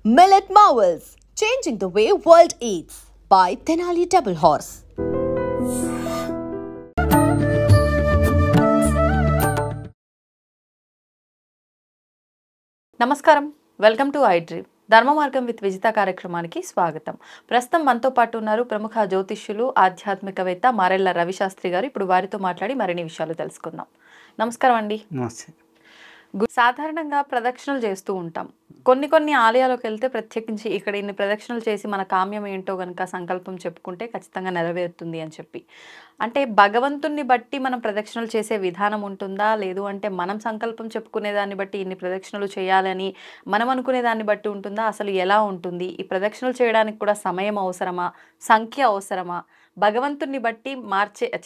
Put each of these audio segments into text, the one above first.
Millet Marvels, changing the way world eats by Tenali Double Horse. నమస్కారం, welcome to I dream ధర్మ మార్గం with Vijitha కార్యక్రమానికి స్వాగతం. ప్రస్తుతం మనతో పాటు ఉన్నారు ప్రముఖ జ్యోతిష్యులు, ఆధ్యాత్మికవేత్త మారెళ్ల రవిశాస్త్రి గారు. ఇప్పుడు వారితో మాట్లాడి మరిన్ని విషయాలు తెలుసుకుందాం. నమస్కారం అండి. నమస్తే. సాధారణంగా ప్రదక్షిణలు చేస్తూ ఉంటాం. కొన్ని ఆలయాలకు వెళ్తే ప్రత్యేకించి ఇక్కడ ఇన్ని ప్రదక్షిణలు చేసి మన కామ్యం ఏంటో కనుక సంకల్పం చెప్పుకుంటే ఖచ్చితంగా నెరవేరుతుంది అని చెప్పి, అంటే భగవంతుణ్ణి బట్టి మనం ప్రదక్షిణలు చేసే విధానం ఉంటుందా, లేదు అంటే మనం సంకల్పం చెప్పుకునే దాన్ని బట్టి ఇన్ని ప్రదక్షిణలు చేయాలని మనం అనుకునే దాన్ని బట్టి ఉంటుందా, అసలు ఎలా ఉంటుంది? ఈ ప్రదక్షిణలు చేయడానికి కూడా సమయం అవసరమా, సంఖ్య అవసరమా, భగవంతుణ్ణి బట్టి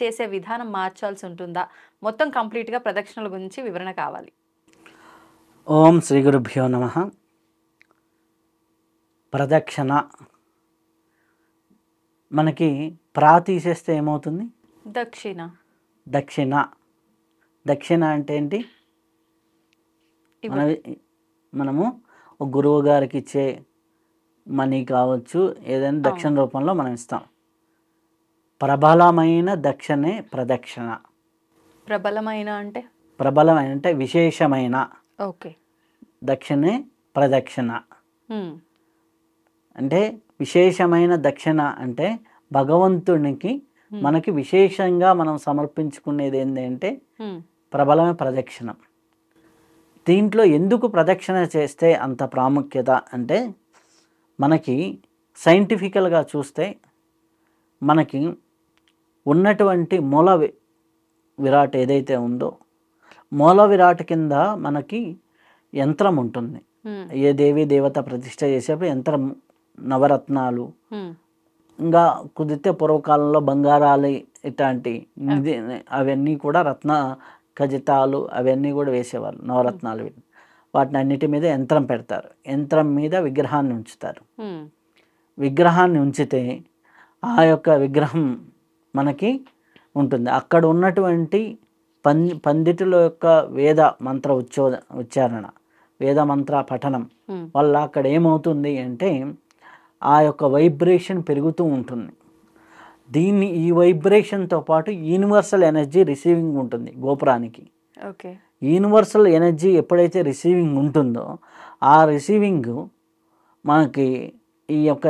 చేసే విధానం మార్చాల్సి ఉంటుందా? మొత్తం కంప్లీట్గా ప్రదక్షిణల గురించి వివరణ కావాలి. ఓం శ్రీ గురుభ్యో నమః. ప్రదక్షిణ మనకి తీసేస్తే ఏమవుతుంది? దక్షిణ. దక్షిణ అంటే ఏంటి? మనము ఒక గురువు గారికి ఇచ్చే మనీ కావచ్చు, ఏదైనా దక్షిణ రూపంలో మనం ఇస్తాం. ప్రబలమైన దక్షిణే ప్రదక్షిణ. ప్రబలమైన అంటే విశేషమైన. ఓకే. దక్షిణే ప్రదక్షిణ అంటే విశేషమైన దక్షిణ అంటే భగవంతునికి మనకి విశేషంగా మనం సమర్పించుకునేది ఏంటంటే ప్రబలమైన ప్రదక్షిణ. దీంట్లో ఎందుకు ప్రదక్షిణ చేస్తే అంత ప్రాముఖ్యత అంటే, మనకి సైంటిఫికల్గా చూస్తే మనకి ఉన్నటువంటి మూల విరాట్ ఏదైతే ఉందో, మూల విరాట్ కింద మనకి యంత్రం ఉంటుంది. ఏ దేవి దేవత ప్రతిష్ట చేసేప్పుడు యంత్రం, నవరత్నాలు, ఇంకా కుదిరితే పూర్వకాలంలో బంగారాలు ఇట్లాంటి అవన్నీ కూడా రత్న ఖజితాలు అవన్నీ కూడా వేసేవాళ్ళు, నవరత్నాలు. వాటిని అన్నిటి మీద యంత్రం పెడతారు. యంత్రం మీద విగ్రహాన్ని ఉంచుతారు. విగ్రహాన్ని ఉంచితే ఆ యొక్క విగ్రహం మనకి ఉంటుంది. అక్కడ ఉన్నటువంటి పండితుల యొక్క వేద మంత్ర ఉచ్చారణ, వేద మంత్ర పఠనం వల్ల అక్కడ ఏమవుతుంది అంటే ఆ యొక్క వైబ్రేషన్ పెరుగుతూ ఉంటుంది. ఈ వైబ్రేషన్తో పాటు యూనివర్సల్ ఎనర్జీ రిసీవింగ్ ఉంటుంది గోపురానికి. ఓకే. యూనివర్సల్ ఎనర్జీ ఎప్పుడైతే రిసీవింగ్ ఉంటుందో ఆ రిసీవింగ్ మనకి ఈ యొక్క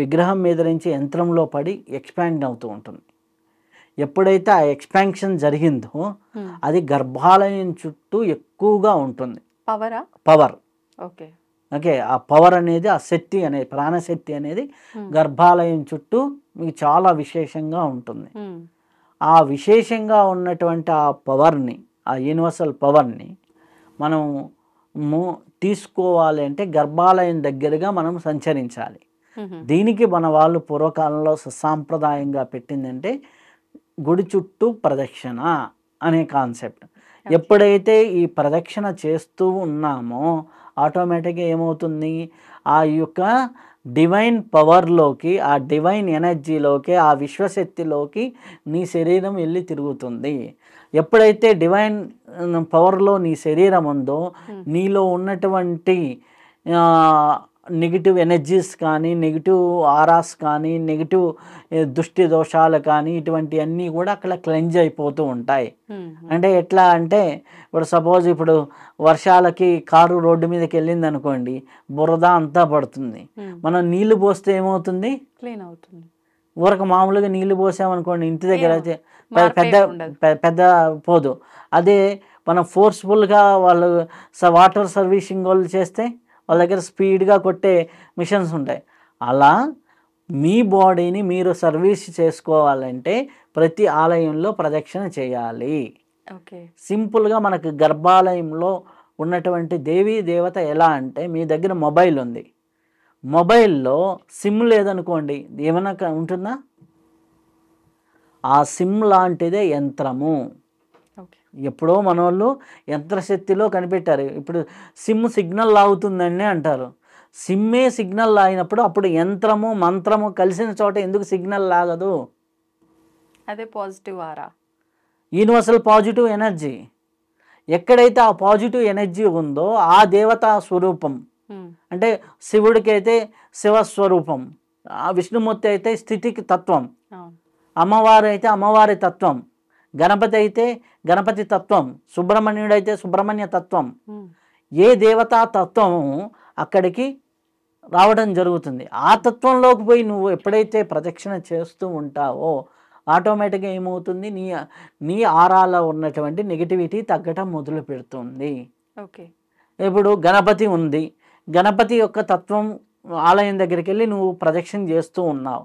విగ్రహం మీద నుంచి యంత్రంలో పడి ఎక్స్పాండ్ అవుతూ ఉంటుంది. ఎప్పుడైతే ఆ ఎక్స్పాన్షన్ జరిగిందో అది గర్భాలయం చుట్టూ ఎక్కువగా ఉంటుంది. పవర్. ఓకే. ఆ పవర్ అనేది, ఆ శక్తి అనేది, ప్రాణశక్తి అనేది గర్భాలయం చుట్టూ మీకు చాలా విశేషంగా ఉంటుంది. ఆ విశేషంగా ఉన్నటువంటి ఆ పవర్ని, ఆ యూనివర్సల్ పవర్ని మనం తీసుకోవాలి అంటే గర్భాలయం దగ్గరగా మనం సంచరించాలి. దీనికి మన వాళ్ళు పూర్వకాలంలో సుసాంప్రదాయంగా పెట్టిందంటే గుడి చుట్టూ ప్రదక్షిణ అనే కాన్సెప్ట్. ఎప్పుడైతే ఈ ప్రదక్షిణ చేస్తూ ఉన్నామో ఆటోమేటిక్గా ఏమవుతుంది, ఆ యొక్క డివైన్ పవర్లోకి, ఆ డివైన్ ఎనర్జీలోకి, ఆ విశ్వశక్తిలోకి నీ శరీరం వెళ్ళి తిరుగుతుంది. ఎప్పుడైతే డివైన్ పవర్లో నీ శరీరం ఉందో నీలో ఉన్నటువంటి నెగిటివ్ ఎనర్జీస్ కానీ, నెగిటివ్ ఆరాస్ కానీ, నెగిటివ్ దృష్టి దోషాలు కానీ, ఇటువంటి అన్నీ కూడా అక్కడ క్లెంజ్ అయిపోతూ ఉంటాయి. అంటే ఎట్లా అంటే, ఇప్పుడు సపోజ్ ఇప్పుడు వర్షాలకి కారు రోడ్డు మీదకి వెళ్ళింది అనుకోండి, బురద అంతా పడుతుంది. మనం నీళ్లు పోస్తే ఏమవుతుంది? క్లీన్ అవుతుంది. ఊరక మామూలుగా నీళ్లు పోసామనుకోండి ఇంటి దగ్గర అయితే పెద్ద పోదు. అదే మనం ఫోర్స్ఫుల్గా వాళ్ళు వాటర్ సర్వీసింగ్ వాళ్ళు చేస్తే వాళ్ళ దగ్గర స్పీడ్గా కొట్టే మిషన్స్ ఉంటాయి. అలా మీ బాడీని మీరు సర్వీస్ చేసుకోవాలంటే ప్రతి ఆలయంలో ప్రదక్షిణ చేయాలి. సింపుల్గా మనకు గర్భాలయంలో ఉన్నటువంటి దేవీ దేవత ఎలా అంటే, మీ దగ్గర మొబైల్ ఉంది, మొబైల్లో సిమ్ లేదనుకోండి ఏమైనా ఉంటుందా? ఆ సిమ్ లాంటిదే యంత్రము. ఎప్పుడో మన వాళ్ళు యంత్రశక్తిలో కనిపెట్టారు. ఇప్పుడు సిమ్ సిగ్నల్ లాగుతుందని అంటారు. సిమ్మే సిగ్నల్ లాగినప్పుడు అప్పుడు యంత్రము మంత్రము కలిసిన చోట ఎందుకు సిగ్నల్ లాగదు? అదే positive aura, universal positive energy. ఎక్కడైతే ఆ పాజిటివ్ ఎనర్జీ ఉందో ఆ దేవతా స్వరూపం అంటే శివుడికి అయితే శివస్వరూపం, విష్ణుమూర్తి అయితే స్థితికి తత్వం, అమ్మవారు అయితే అమ్మవారి తత్వం, గణపతి అయితే గణపతి తత్వం, సుబ్రహ్మణ్యుడు అయితే సుబ్రహ్మణ్య తత్వం. ఏ దేవతా తత్వము అక్కడికి రావడం జరుగుతుంది. ఆ తత్వంలోకి పోయి నువ్వు ఎప్పుడైతే ప్రదక్షిణ చేస్తూ ఉంటావో ఆటోమేటిక్గా ఏమవుతుంది, నీ ఆరాలో ఉన్నటువంటి నెగిటివిటీ తగ్గటం మొదలు పెడుతుంది. ఓకే, ఇప్పుడు గణపతి ఉంది, గణపతి యొక్క తత్వం ఆలయం దగ్గరికి వెళ్ళి నువ్వు ప్రదక్షిణ చేస్తూ ఉన్నావు,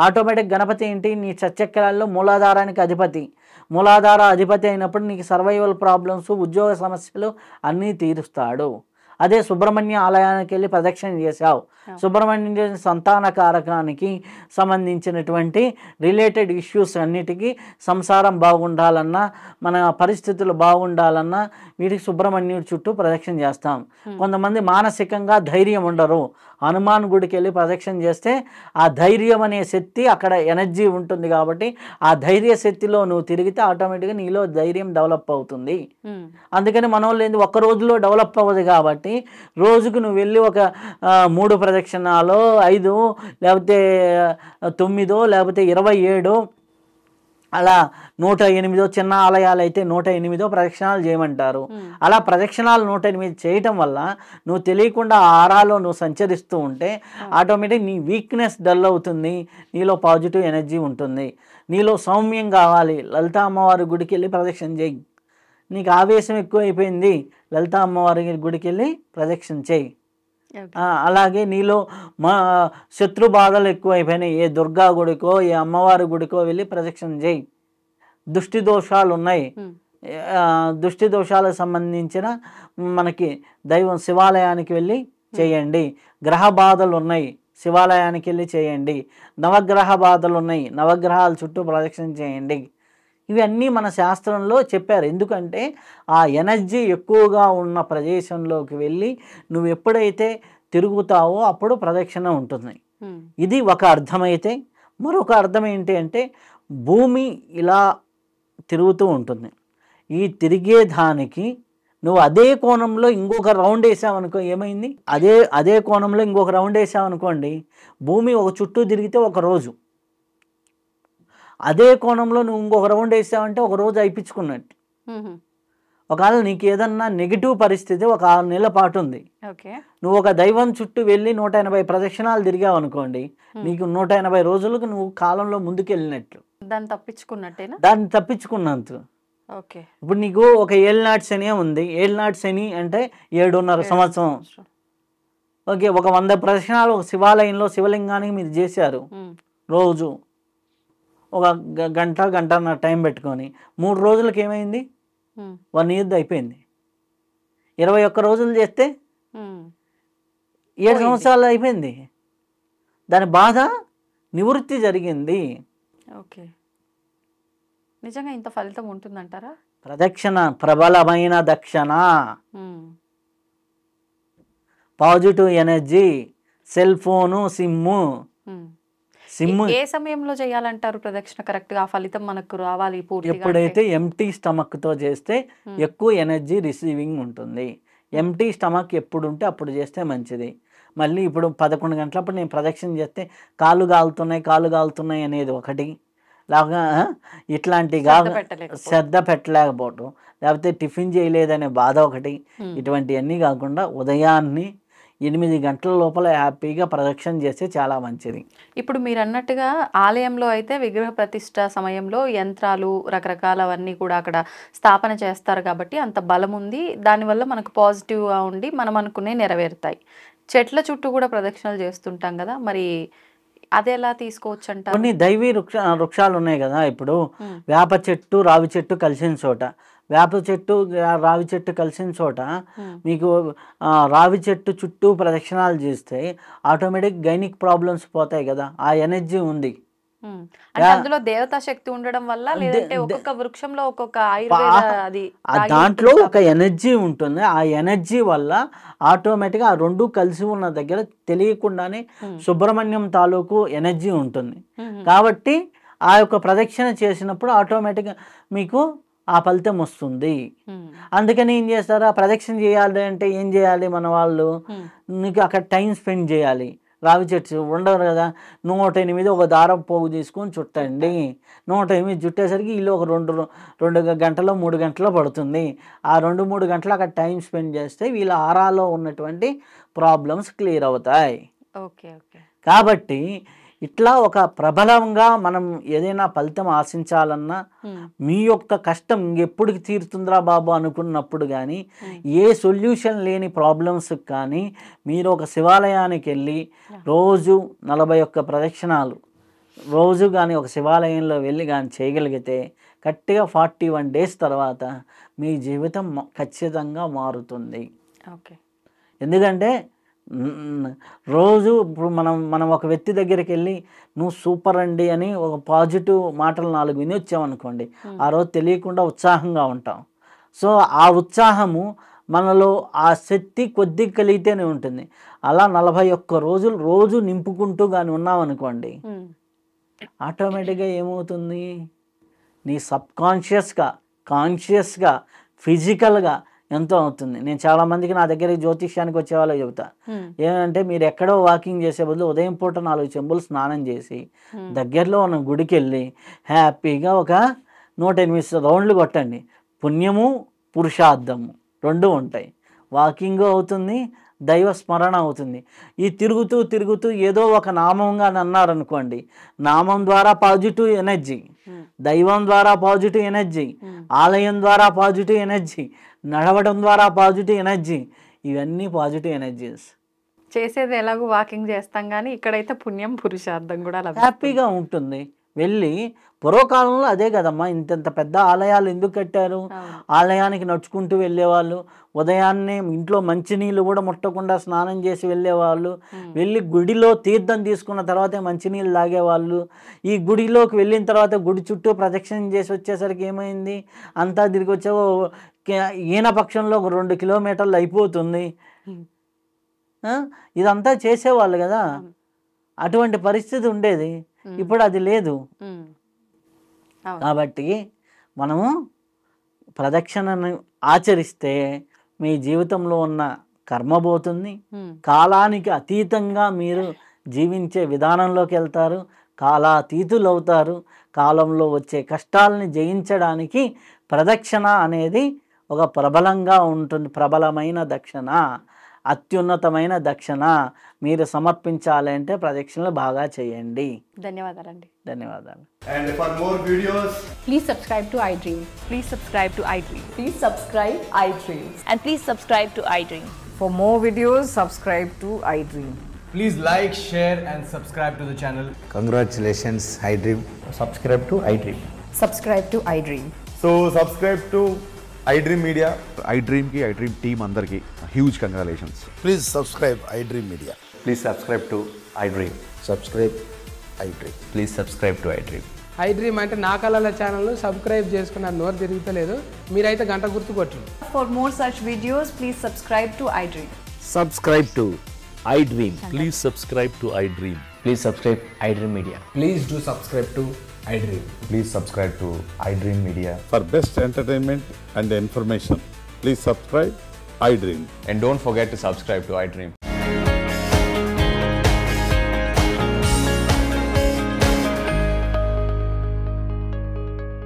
ఆటోమేటిక్ గణపతి ఏంటి, నీ చక్రాల్లో మూలాధారానికి అధిపతి. మూలాధార అధిపతి అయినప్పుడు నీకు సర్వైవల్ ప్రాబ్లమ్స్, ఉద్యోగ సమస్యలు అన్నీ తీరుస్తాడు. అదే సుబ్రహ్మణ్య ఆలయానికి వెళ్ళి ప్రదక్షిణ చేశావు, సుబ్రహ్మణ్య సంతాన కారకానికి సంబంధించినటువంటి రిలేటెడ్ ఇష్యూస్ అన్నిటికీ, సంసారం బాగుండాలన్నా మన పరిస్థితులు బాగుండాలన్నా వీటికి సుబ్రహ్మణ్యుడి చుట్టూ ప్రదక్షిణ చేస్తాం. కొంతమంది మానసికంగా ధైర్యం ఉండరు, హనుమాన్ గుడికి వెళ్ళి ప్రదక్షిణ చేస్తే ఆ ధైర్యం అనే శక్తి అక్కడ ఎనర్జీ ఉంటుంది కాబట్టి ఆ ధైర్య శక్తిలో నువ్వు తిరిగితే ఆటోమేటిక్గా నీలో ధైర్యం డెవలప్ అవుతుంది. అందుకని మన వాళ్ళు ఏంది ఒక్క రోజులో డెవలప్ అవ్వదు కాబట్టి రోజుకు నువ్వు వెళ్ళి ఒక 3 ప్రదక్షిణాలు, 5 లేకపోతే 9 లేకపోతే 27 అలా 108 చిన్న ఆలయాలు అయితే 108 ప్రదక్షిణాలు చేయమంటారు. అలా ప్రదక్షిణాలు 108 చేయటం వల్ల నువ్వు తెలియకుండా ఆరాలో నువ్వు సంచరిస్తూ ఉంటే ఆటోమేటిక్ నీ వీక్నెస్ డల్ అవుతుంది, నీలో పాజిటివ్ ఎనర్జీ ఉంటుంది. నీలో సౌమ్యం కావాలి, లలితా అమ్మవారి గుడికి వెళ్ళి ప్రదక్షిణ చేయి. నీకు ఆవేశం ఎక్కువ అయిపోయింది, లలితా అమ్మవారి గుడికి వెళ్ళి ప్రదక్షిణ చేయి. అలాగే నీలో శత్రు బాధలు ఎక్కువ అయిపోయినాయి, ఏ దుర్గా గుడికో ఏ అమ్మవారి గుడికో వెళ్ళి ప్రదక్షిణ చేయి. దృష్టి దోషాలు ఉన్నాయి, దృష్టి దోషాలకు సంబంధించిన మనకి దైవం శివాలయానికి వెళ్ళి చేయండి. గ్రహ బాధలు ఉన్నాయి, శివాలయానికి వెళ్ళి చేయండి. నవగ్రహ బాధలు ఉన్నాయి, నవగ్రహాల చుట్టూ ప్రదక్షిణ చేయండి. ఇవన్నీ మన శాస్త్రంలో చెప్పారు. ఎందుకంటే ఆ ఎనర్జీ ఎక్కువగా ఉన్న ప్రదేశంలోకి వెళ్ళి నువ్వు ఎప్పుడైతే తిరుగుతావో అప్పుడు ప్రదక్షిణ ఉంటుంది. ఇది ఒక అర్థమైతే, మరొక అర్థం ఏంటి అంటే భూమి ఇలా తిరుగుతూ ఉంటుంది. ఈ తిరిగే దానికి నువ్వు అదే కోణంలో ఇంకొక రౌండ్ వేసావనుకో ఏమైంది, అదే కోణంలో ఇంకొక రౌండ్ వేసావనుకోండి, భూమి ఒక చుట్టూ తిరిగితే ఒక రోజు, అదే కోణంలో నువ్వు ఇంకొక రౌండ్ వేసావంటే ఒక రోజు అయిపించుకున్నట్టు. ఒకవేళ నీకు ఏదన్నా నెగిటివ్ పరిస్థితి ఒక 6 నెలల పాటు ఉంది, నువ్వు ఒక దైవం చుట్టూ వెళ్ళి 180 ప్రదక్షిణాలు తిరిగావు అనుకోండి, నీకు 180 రోజులకు నువ్వు కాలంలో ముందుకు వెళ్ళినట్లు, దాన్ని తప్పించుకున్నంత. ఇప్పుడు నీకు ఒక ఏళ్ళనాటి శని ఉంది, ఏళ్ళనాటి శని అంటే 7.5 సంవత్సరం. ఓకే, ఒక 100 ప్రదక్షిణాలు ఒక శివాలయంలో శివలింగానికి మీరు చేశారు, రోజు ఒక గంటన్నర టైం పెట్టుకొని 3 రోజులకి ఏమైంది, 1 ఇయర్ అయిపోయింది. 21 రోజులు చేస్తే 7 సంవత్సరాలు అయిపోయింది. దాని బాధ నివృత్తి జరిగింది. ఓకే, నిజంగా ఇంత ఫలితం ఉంటుందంటారా? ప్రదక్షిణ ప్రబలమైన దక్షిణ, positive energy, cell phone, sim. ఏ సమయంలో చేయాలంటారు ప్రదక్షిణ కరెక్ట్ గా? ఫలితం మనకు రావాలి పూర్తిగా ఎప్పుడైతే ఎంటీ స్టమక్ తో చేస్తే ఎక్కువ ఎనర్జీ రిసీవింగ్ ఉంటుంది. ఎంటీ స్టమక్ ఎప్పుడు ఉంటే అప్పుడు చేస్తే మంచిది. మళ్ళీ ఇప్పుడు 11 గంటలప్పుడు నేను ప్రదక్షిణ చేస్తే కాళ్ళు కాలుతున్నాయి అనేది ఒకటి, లాగా ఇట్లాంటి శ్రద్ధ పెట్టలేకపోవటం, లేకపోతే టిఫిన్ చేయలేదనే బాధ ఒకటి, ఇటువంటివన్నీ కాకుండా ఉదయాన్ని 8 గంటల లోపల హ్యాపీగా ప్రదక్షిణ చేస్తే చాలా మంచిది. ఇప్పుడు మీరు అన్నట్టుగా ఆలయంలో అయితే విగ్రహ ప్రతిష్ట సమయంలో యంత్రాలు రకరకాలవన్నీ కూడా అక్కడ స్థాపన చేస్తారు కాబట్టి అంత బలం ఉంది, దానివల్ల మనకు పాజిటివ్గా ఉండి మనం అనుకునే నెరవేరుతాయి. చెట్ల చుట్టూ కూడా ప్రదక్షిణలు చేస్తుంటాం కదా, మరి అది ఎలా తీసుకోవచ్చు అంటారు? కొన్ని దైవీ వృక్షాలు ఉన్నాయి కదా, ఇప్పుడు వేప చెట్టు రావి చెట్టు కలిసిన చోట, వేప చెట్టు రావి చెట్టు కలిసిన చోట మీకు రావి చెట్టు చుట్టూ ప్రదక్షిణాలు చేస్తే ఆటోమేటిక్ గైనిక్ ప్రాబ్లమ్స్ పోతాయి కదా, ఆ ఎనర్జీ ఉంది. అందులో దేవతా శక్తి ఉండడం వల్ల, లేదంటే ఒక్కొక్క వృక్షంలో ఒక్కొక్క దాంట్లో ఒక ఎనర్జీ ఉంటుంది. ఆ ఎనర్జీ వల్ల ఆటోమేటిక్గా ఆ రెండు కలిసి ఉన్న దగ్గర తెలియకుండానే సుబ్రహ్మణ్యం తాలూకు ఎనర్జీ ఉంటుంది. కాబట్టి ఆ యొక్క ప్రదక్షిణ చేసినప్పుడు ఆటోమేటిక్గా మీకు ఆ ఫలితం వస్తుంది. అందుకని ఏం చేస్తారు, ఆ ప్రదక్షిణ చేయాలి అంటే ఏం చేయాలి మన వాళ్ళు, నీకు అక్కడ టైం స్పెండ్ చేయాలి. రావి చెట్టు ఉండరు కదా, 108 ఒక దారం పోగు తీసుకొని చుట్టండి. 108 చుట్టేసరికి వీళ్ళు ఒక 2 గంటలో 3 గంటలో పడుతుంది. ఆ 2-3 గంటలు అక్కడ టైం స్పెండ్ చేస్తే వీళ్ళ ఆరాలో ఉన్నటువంటి ప్రాబ్లమ్స్ క్లియర్ అవుతాయి. Okay okay. కాబట్టి ఇట్లా ఒక ప్రబలంగా మనం ఏదైనా ఫలితం ఆశించాలన్నా మీ యొక్క కష్టం ఇంకెప్పటికి తీరుతుందిరా బాబు అనుకున్నప్పుడు కానీ, ఏ సొల్యూషన్ లేని ప్రాబ్లమ్స్కి కానీ మీరు ఒక శివాలయానికి వెళ్ళి రోజు 41 ప్రదక్షిణాలు రోజు కానీ ఒక శివాలయంలో వెళ్ళి కానీ చేయగలిగితే గట్టిగా 41 డేస్ తర్వాత మీ జీవితం ఖచ్చితంగా మారుతుంది. ఓకే. ఎందుకంటే రోజు ఇప్పుడు మనం ఒక వ్యక్తి దగ్గరికి వెళ్ళి నువ్వు సూపర్ అండి అని ఒక పాజిటివ్ మాటలు 4 విని వచ్చామనుకోండి, ఆ రోజు తెలియకుండా ఉత్సాహంగా ఉంటాం. సో ఆ ఉత్సాహము మనలో ఆ శక్తి కొద్ది కలిగితేనే ఉంటుంది. అలా 41 రోజులు రోజు నింపుకుంటూ కానీ ఉన్నామనుకోండి, ఆటోమేటిక్గా ఏమవుతుంది, నీ కాన్షియస్గా ఫిజికల్గా ఎంతో అవుతుంది. నేను చాలామందికి నా దగ్గరికి జ్యోతిష్యానికి వచ్చే వాళ్ళకి చెబుతా, ఏమంటే మీరు ఎక్కడో వాకింగ్ చేసే బదులు ఉదయం పూట 4 చెంబులు స్నానం చేసి దగ్గరలో ఉన్న గుడికి వెళ్ళి హ్యాపీగా ఒక 108 రౌండ్లు కొట్టండి. పుణ్యము పురుషార్థము 2 ఉంటాయి. వాకింగ్ అవుతుంది, దైవ స్మరణ అవుతుంది. ఈ తిరుగుతూ ఏదో ఒక నామంగా అన్నారనుకోండి, నామం ద్వారా పాజిటివ్ ఎనర్జీ, దైవం ద్వారా పాజిటివ్ ఎనర్జీ, ఆలయం ద్వారా పాజిటివ్ ఎనర్జీ, నడవడం ద్వారా పాజిటివ్ ఎనర్జీ, ఇవన్నీ పాజిటివ్ ఎనర్జీస్. చేసేది ఎలాగో వాకింగ్ చేస్తాం కానీ ఇక్కడైతే పుణ్యం పురుషార్థం కూడా హ్యాపీగా ఉంటుంది. వెళ్ళి పూర్వకాలంలో అదే కదమ్మా, ఇంత పెద్ద ఆలయాలు ఎందుకు కట్టారు, ఆలయానికి నడుచుకుంటూ వెళ్ళేవాళ్ళు, ఉదయాన్నే ఇంట్లో మంచినీళ్ళు కూడా ముట్టకుండా స్నానం చేసి వెళ్ళేవాళ్ళు, వెళ్ళి గుడిలో తీర్థం తీసుకున్న తర్వాతే మంచినీళ్ళు తాగేవాళ్ళు. ఈ గుడిలోకి వెళ్ళిన తర్వాత గుడి చుట్టూ ప్రదక్షిణ చేసి వచ్చేసరికి ఏమైంది, అంతా తిరిగి వచ్చే ఈయన పక్షంలో ఒక 2 కిలోమీటర్లు అయిపోతుంది. ఇదంతా చేసేవాళ్ళు కదా, అటువంటి పరిస్థితి ఉండేది. ఇప్పుడు అది లేదు. కాబట్టి మనము ప్రదక్షిణను ఆచరిస్తే మీ జీవితంలో ఉన్న కర్మ పోతుంది, కాలానికి అతీతంగా మీరు జీవించే విధానంలోకి వెళ్తారు, కాలాతీతులు అవుతారు. కాలంలో వచ్చే కష్టాలని జయించడానికి ప్రదక్షిణ అనేది ఒక ప్రబలంగా ఉంటుంది. ప్రబలమైన దక్షిణ, అత్యున్నతమైన దక్షిణ మీరు సమర్పించాలి అంటే ప్రదక్షిణలు బాగా చేయండి. ధన్యవాదాలండి. ధన్యవాదాలు. And for more videos, please subscribe to iDream. Please subscribe to iDream. Please subscribe iDream. And please subscribe to iDream. For more videos, subscribe to iDream. please like, share and subscribe to the channel. Congratulations, iDream. Subscribe to iDream. Subscribe to iDream. So subscribe to iDream Media. iDream ki iDream team andarki huge congratulations. Please subscribe iDream Media. Please subscribe to iDream. Subscribe iDream. Please subscribe to iDream. iDream అంటే నా కళల ఛానల్ను subscribe చేసుకున్న నోరు తిరుగుతలేదు, మీరైతే గంట గుర్తు కొట్టండి. For more such videos, please subscribe to iDream. Subscribe to iDream. Please subscribe to iDream. Please subscribe iDream Media. Please do subscribe to iDream. Please subscribe to iDream Media. For best entertainment and information, please subscribe iDream. And don't forget to subscribe to iDream.